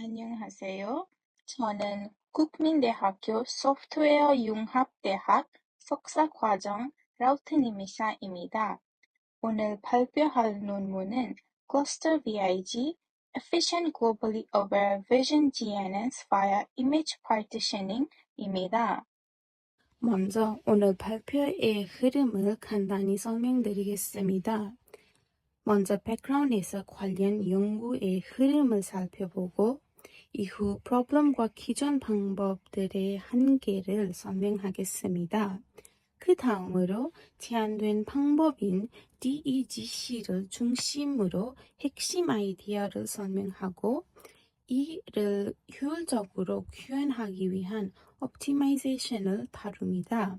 안녕하세요. 저는 국민대학교 소프트웨어융합대학 석사과정 라우트니미샤입니다. 오늘 발표할 논문은 Cluster VIG Efficient Globally Aware Vision DNNs via Image Partitioning입니다. 먼저 오늘 발표의 흐름을 간단히 설명드리겠습니다. 먼저 백그라운드에서 관련 연구의 흐름을 살펴보고 이후 프로블럼과 기존 방법들의 한계를 설명하겠습니다. 그 다음으로 제안된 방법인 DEGC를 중심으로 핵심 아이디어를 설명하고 이를 효율적으로 구현하기 위한 옵티마이제이션을 다룹니다.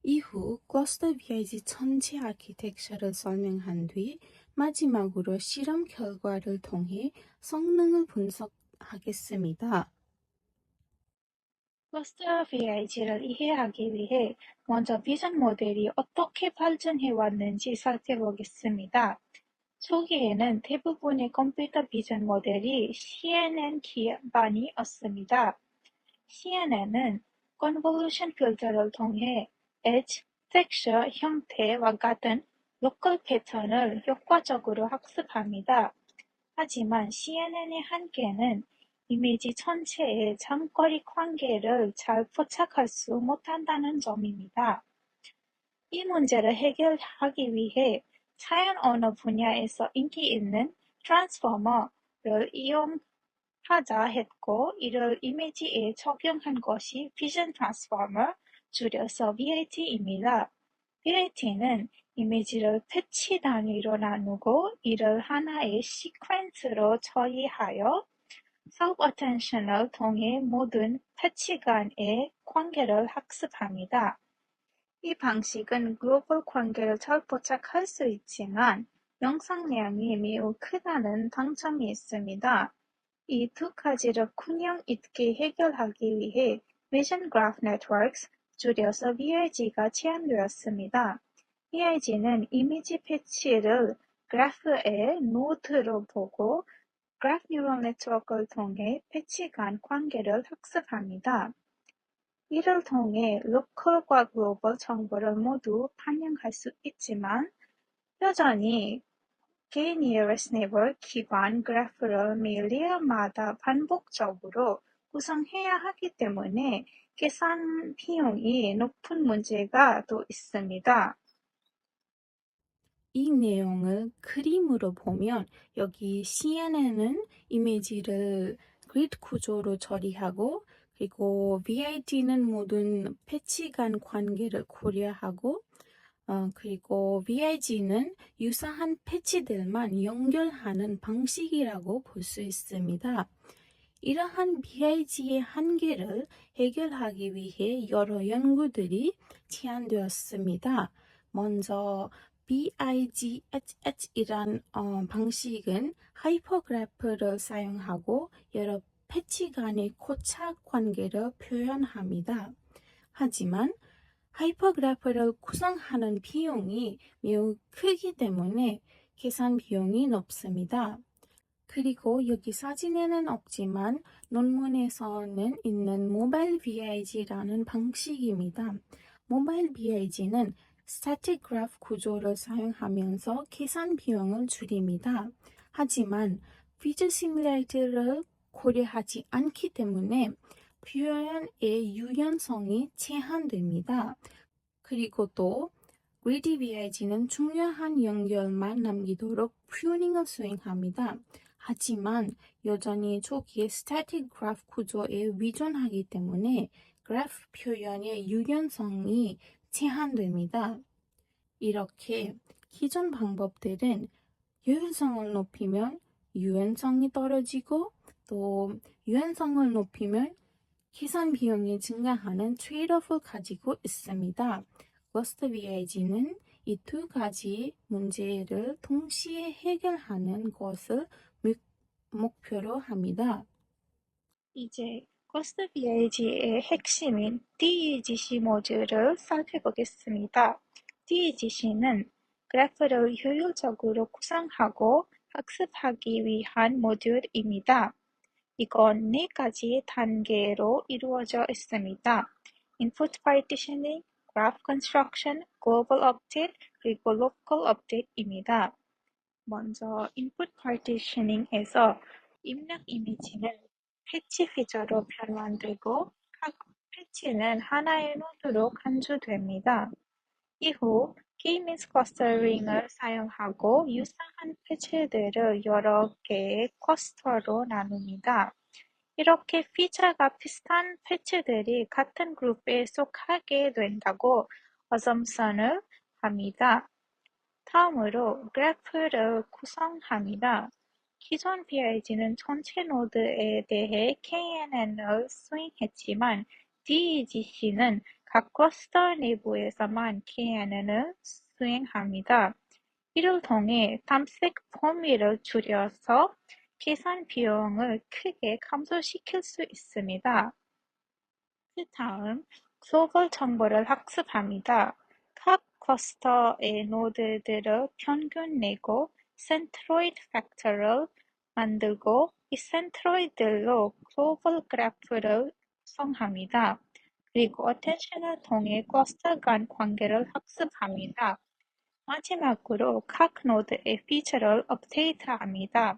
이후 클러스터 VIG 전체 아키텍처를 설명한 뒤 마지막으로 실험 결과를 통해 성능을 분석하겠습니다. 클러스터 VIG를 이해하기 위해 먼저 비전 모델이 어떻게 발전해 왔는지 살펴보겠습니다. 초기에는 대부분의 컴퓨터 비전 모델이 CNN 기반이었습니다. CNN은 컨볼루션 필터를 통해 엣지, 텍스처, 형태와 같은 로컬 패턴을 효과적으로 학습합니다. 하지만 CNN의 한계는 이미지 전체의 장거리 관계를 잘 포착할 수 못한다는 점입니다. 이 문제를 해결하기 위해 자연 언어 분야에서 인기 있는 트랜스포머를 이용하자 했고, 이를 이미지에 적용한 것이 비전 트랜스포머, 줄여서 VIT입니다. VIT는 이미지를 패치 단위로 나누고 이를 하나의 시퀀스로 처리하여 self-attention을 통해 모든 패치 간의 관계를 학습합니다. 이 방식은 글로벌 관계를 잘 포착할 수 있지만 영상량이 매우 크다는 단점이 있습니다. 이 두 가지를 균형 있게 해결하기 위해 Vision Graph Networks, 줄여서 VIG가 제안되었습니다. VIG는 이미지 패치를 그래프의 노드로 보고 그래프 뉴럴 네트워크를 통해 패치 간 관계를 학습합니다. 이를 통해 로컬과 글로벌 정보를 모두 반영할 수 있지만 여전히 K-nearest neighbor 기반 그래프를 매일 레이어마다 반복적으로 구성해야 하기 때문에 계산 비용이 높은 문제가 또 있습니다. 이 내용을 그림으로 보면 여기 CNN은 이미지를 그리드 구조로 처리하고 그리고 VIT는 모든 패치 간 관계를 고려하고 그리고 VIG는 유사한 패치들만 연결하는 방식이라고 볼 수 있습니다. 이러한 VIG의 한계를 해결하기 위해 여러 연구들이 제안되었습니다. 먼저 BIGHH이란 방식은 하이퍼그래프를 사용하고 여러 패치 간의 고착 관계를 표현합니다. 하지만 하이퍼그래프를 구성하는 비용이 매우 크기 때문에 계산 비용이 높습니다. 그리고 여기 사진에는 없지만 논문에서는 있는 모바일 VIG라는 방식입니다. 모바일 VIG는 스태틱 그래프 구조를 사용하면서 계산 비용을 줄입니다. 하지만 피처 시뮬레이터를 고려하지 않기 때문에 표현의 유연성이 제한됩니다. 그리고 또 그리디 VIG는 중요한 연결만 남기도록 튜닝을 수행합니다. 하지만 여전히 초기의 스태틱 그래프 구조에 의존하기 때문에 그래프 표현의 유연성이 제한됩니다. 이렇게 기존 방법들은 효율성을 높이면 유연성이 떨어지고 또 유연성을 높이면 계산 비용이 증가하는 트레이드오프를 가지고 있습니다. 클러스터 VIG는 이 두 가지 문제를 동시에 해결하는 것을 목표로 합니다. 이제 커스트 VIG의 핵심인 DEGC 모듈을 살펴보겠습니다. DEGC는 그래프를 효율적으로 구성하고 학습하기 위한 모듈입니다. 이건 네 가지 단계로 이루어져 있습니다. Input partitioning, Graph construction, Global update, 그리고 Local update입니다. 먼저 input partitioning에서 입력 이미지는 패치 피처로 변환되고 각 패치는 하나의 노드로 간주됩니다. 이후 k-means clustering을 사용하고 유사한 패치들을 여러 개의 클러스터로 나눕니다. 이렇게 피처가 비슷한 패치들이 같은 그룹에 속하게 된다고 assumption을 합니다. 다음으로 그래프를 구성합니다. 기존 PIG는 전체 노드에 대해 KNN을 수행했지만 DEGC는 각 클러스터 내부에서만 KNN을 수행합니다. 이를 통해 탐색 범위를 줄여서 계산 비용을 크게 감소시킬 수 있습니다. 그 다음 글로벌 정보를 학습합니다. 각 클러스터의 노드들을 평균 내고 센트로이드 팩터를 만들고 이 센트로이드로 글로벌 그래프를 구성합니다. 그리고 어텐션을 통해 클러스터 간 관계를 학습합니다. 마지막으로 각 노드의 피처를 업데이트합니다.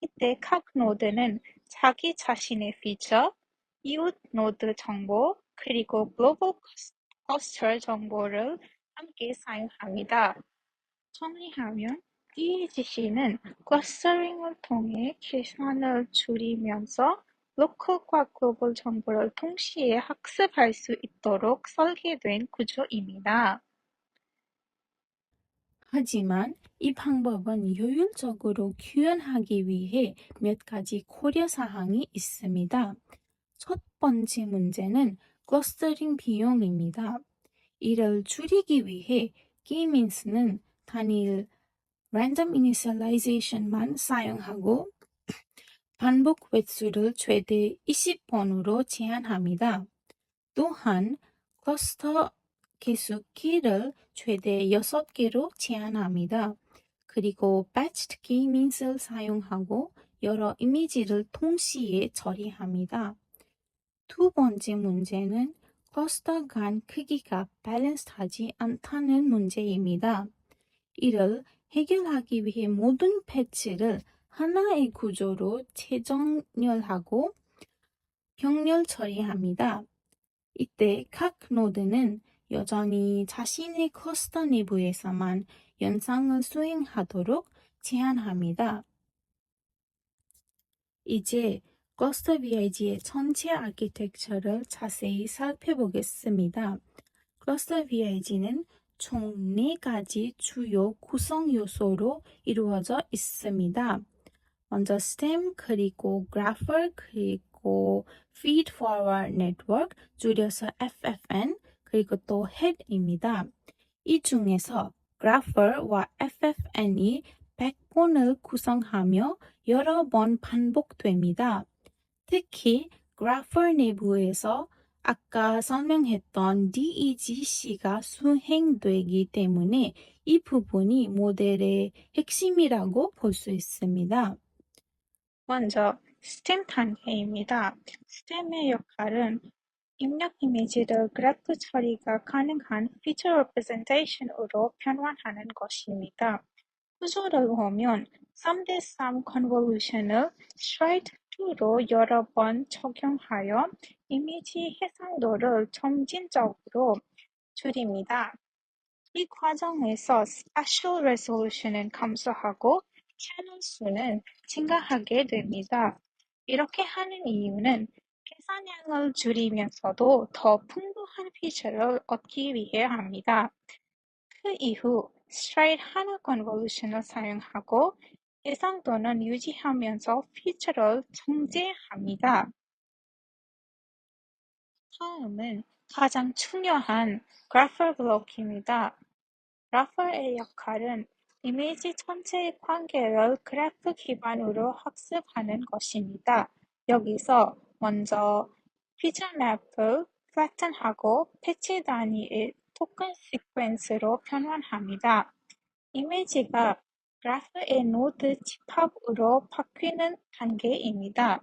이때 각 노드는 자기 자신의 피처, 이웃 노드 정보, 그리고 글로벌 클러스터 정보를 함께 사용합니다. 정리하면 DHC는 클러스터링을 통해 계산을 줄이면서 로컬과 글로벌 정보를 동시에 학습할 수 있도록 설계된 구조입니다. 하지만 이 방법은 효율적으로 구현하기 위해 몇 가지 고려 사항이 있습니다. 첫 번째 문제는 클러스터링 비용입니다. 이를 줄이기 위해 k-means는 단일 random initialization만 사용하고 반복 횟수를 최대 20번으로 제한합니다. 또한 클러스터 개수 키를 최대 6개로 제한합니다. 그리고 batched k-means를 사용하고 여러 이미지를 동시에 처리합니다. 두 번째 문제는 클러스터 간 크기가 밸런스하지 않다는 문제입니다. 이를 해결하기 위해 모든 패치를 하나의 구조로 재정렬하고 병렬 처리합니다. 이때 각 노드는 여전히 자신의 클러스터 내부에서만 연상을 수행하도록 제한합니다. 이제 클러스터 VIG의 전체 아키텍처를 자세히 살펴보겠습니다. 클러스터 VIG는 총 4가지 주요 구성 요소로 이루어져 있습니다. 먼저 stem, 그리고 grapher, 그리고 feed forward network, 줄여서 FFN, 그리고 또 head입니다. 이 중에서 grapher와 FFN이 백본을 구성하며 여러 번 반복됩니다. 특히 grapher 내부에서 아까 설명했던 DEGC가 수행되기 때문에 이 부분이 모델의 핵심이라고 볼 수 있습니다. 먼저 스템 단계입니다. 스템의 역할은 입력 이미지를 그래프 처리가 가능한 피처 레프레젠테이션으로 변환하는 것입니다. 구조를 보면 3대3 컨볼루션을 스트레이트 2로 여러 번 적용하여 이미지 해상도를 점진적으로 줄입니다. 이 과정에서 스파셜 레솔루션은 감소하고 채널 수는 증가하게 됩니다. 이렇게 하는 이유는 계산량을 줄이면서도 더 풍부한 피처를 얻기 위해 합니다. 그 이후 스트레이트 하나 컨볼루션을 사용하고 해상도는 유지하면서 피처를 정제합니다. 다음은 가장 중요한 그래프 블록입니다. 그래퍼의 역할은 이미지 전체의 관계를 그래프 기반으로 학습하는 것입니다. 여기서 먼저 피처 맵을 플래튼하고 패치 단위의 토큰 시퀀스로 변환합니다. 이미지가 그래프의 노드 집합으로 바뀌는 단계입니다.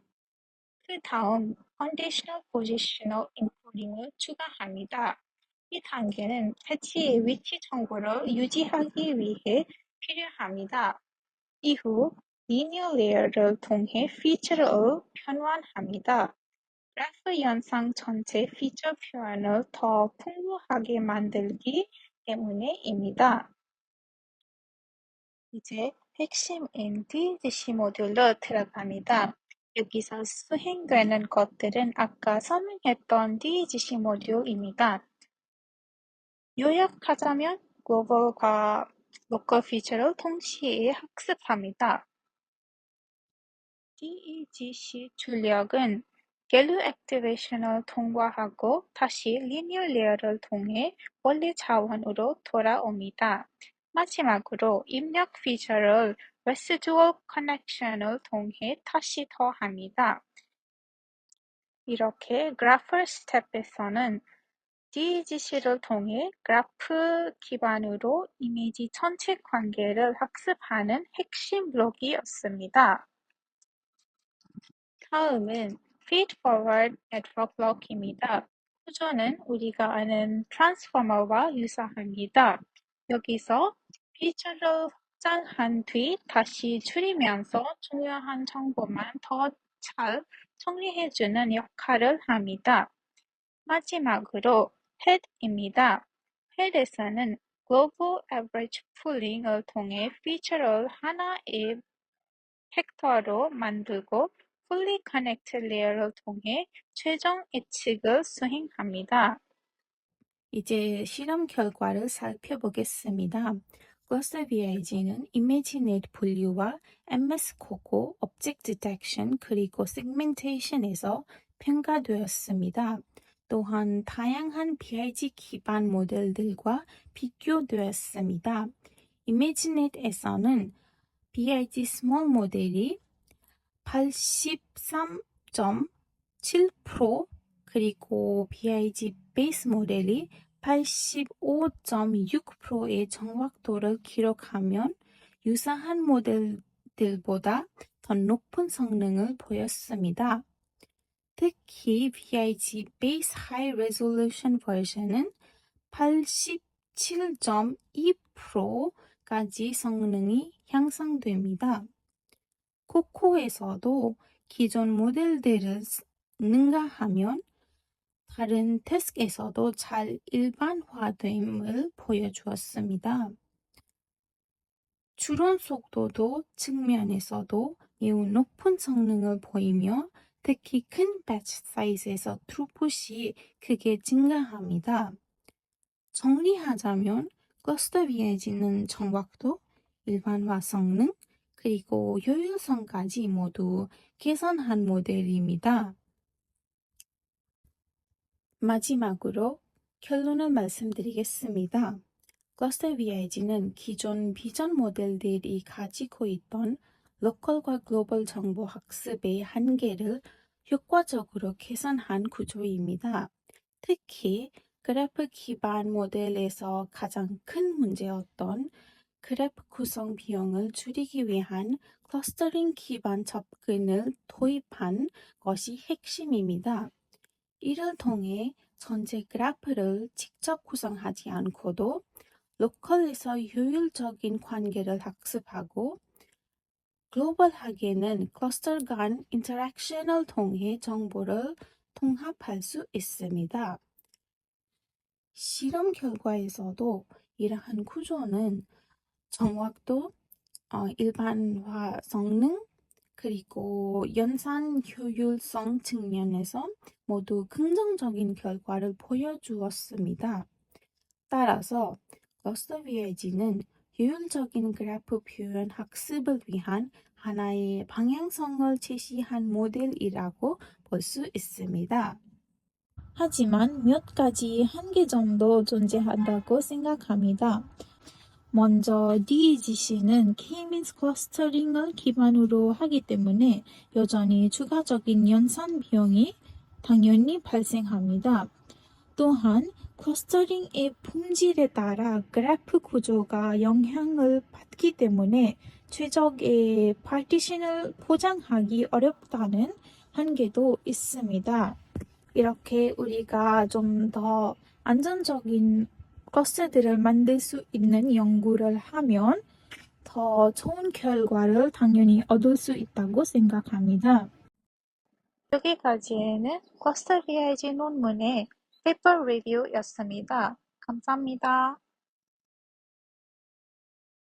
그 다음 Conditional Positional Encoding을 추가합니다. 이 단계는 패치의 위치 정보를 유지하기 위해 필요합니다. 이후 Linear Layer를 통해 피처를 변환합니다. 그래프 영상 전체 피처 표현을 더 풍부하게 만들기 때문에입니다. 이제 핵심인 DGC 모듈로 들어갑니다. 여기서 수행되는 것들은 아까 설명했던 DGC 모듈입니다. 요약하자면 글로벌과 로컬 피처를 동시에 학습합니다. DEGC 출력은 갤루 액티베이션을 통과하고 다시 리니어 레이어를 통해 원래 자원으로 돌아옵니다. 마지막으로 입력 피처를 레시듀얼 커넥션을 통해 다시 더합니다. 이렇게 그래프 스텝에서는 DEGC를 통해 그래프 기반으로 이미지 전체 관계를 학습하는 핵심 블록이었습니다. 다음은 Feed-Forward Network Block입니다. 구조는 우리가 아는 트랜스포머와 유사합니다. 여기서 피처를 확장한 뒤 다시 줄이면서 중요한 정보만 더 잘 정리해주는 역할을 합니다. 마지막으로 Head입니다. Head에서는 Global Average Pooling을 통해 피처를 하나의 벡터로 만들고 Fully Connected Layer를 통해 최종 예측을 수행합니다. 이제 실험 결과를 살펴보겠습니다. Cluster VIG는 ImageNet 분류와 MS-COCO, Object Detection, 그리고 Segmentation에서 평가되었습니다. 또한 다양한 BIG 기반 모델들과 비교되었습니다. ImageNet에서는 BIG 스몰 모델이 83.7%, 그리고 BIG 베이스 모델이 85.6%의 정확도를 기록하면 유사한 모델들보다 더 높은 성능을 보였습니다. 특히 BIG 베이스 하이 레졸루션 버전은 87.2%까지 성능이 향상됩니다. 코코에서도 기존 모델들을 능가하면 다른 태스크에서도 잘 일반화됨을 보여주었습니다. 추론 속도도 측면에서도 매우 높은 성능을 보이며 특히 큰 배치 사이즈에서 트루풋이 크게 증가합니다. 정리하자면 클러스터 VIG는 정확도, 일반화 성능, 그리고 효율성까지 모두 개선한 모델입니다. 마지막으로 결론을 말씀드리겠습니다. 클러스터 VIG는 기존 비전 모델들이 가지고 있던 로컬과 글로벌 정보 학습의 한계를 효과적으로 개선한 구조입니다. 특히 그래프 기반 모델에서 가장 큰 문제였던 그래프 구성 비용을 줄이기 위한 클러스터링 기반 접근을 도입한 것이 핵심입니다. 이를 통해 전체 그래프를 직접 구성하지 않고도 로컬에서 효율적인 관계를 학습하고 글로벌하게는 클러스터 간 인터랙션을 통해 정보를 통합할 수 있습니다. 실험 결과에서도 이러한 구조는 정확도, 일반화 성능, 그리고 연산 효율성 측면에서 모두 긍정적인 결과를 보여주었습니다. 따라서 클러스터 VIG는 효율적인 그래프 표현 학습을 위한 하나의 방향성을 제시한 모델이라고 볼 수 있습니다. 하지만 몇 가지 한계 정도 존재한다고 생각합니다. 먼저 DEGC는 K-means 클러스터링을 기반으로 하기 때문에 여전히 추가적인 연산 비용이 당연히 발생합니다. 또한 클러스터링의 품질에 따라 그래프 구조가 영향을 받기 때문에 최적의 파티션을 보장하기 어렵다는 한계도 있습니다. 이렇게 우리가 좀 더 안전적인 버스들을 만들 수 있는 연구를 하면 더 좋은 결과를 당연히 얻을 수 있다고 생각합니다. 여기까지는 커스터 비아이지 논문의 페이퍼 리뷰였습니다. 감사합니다.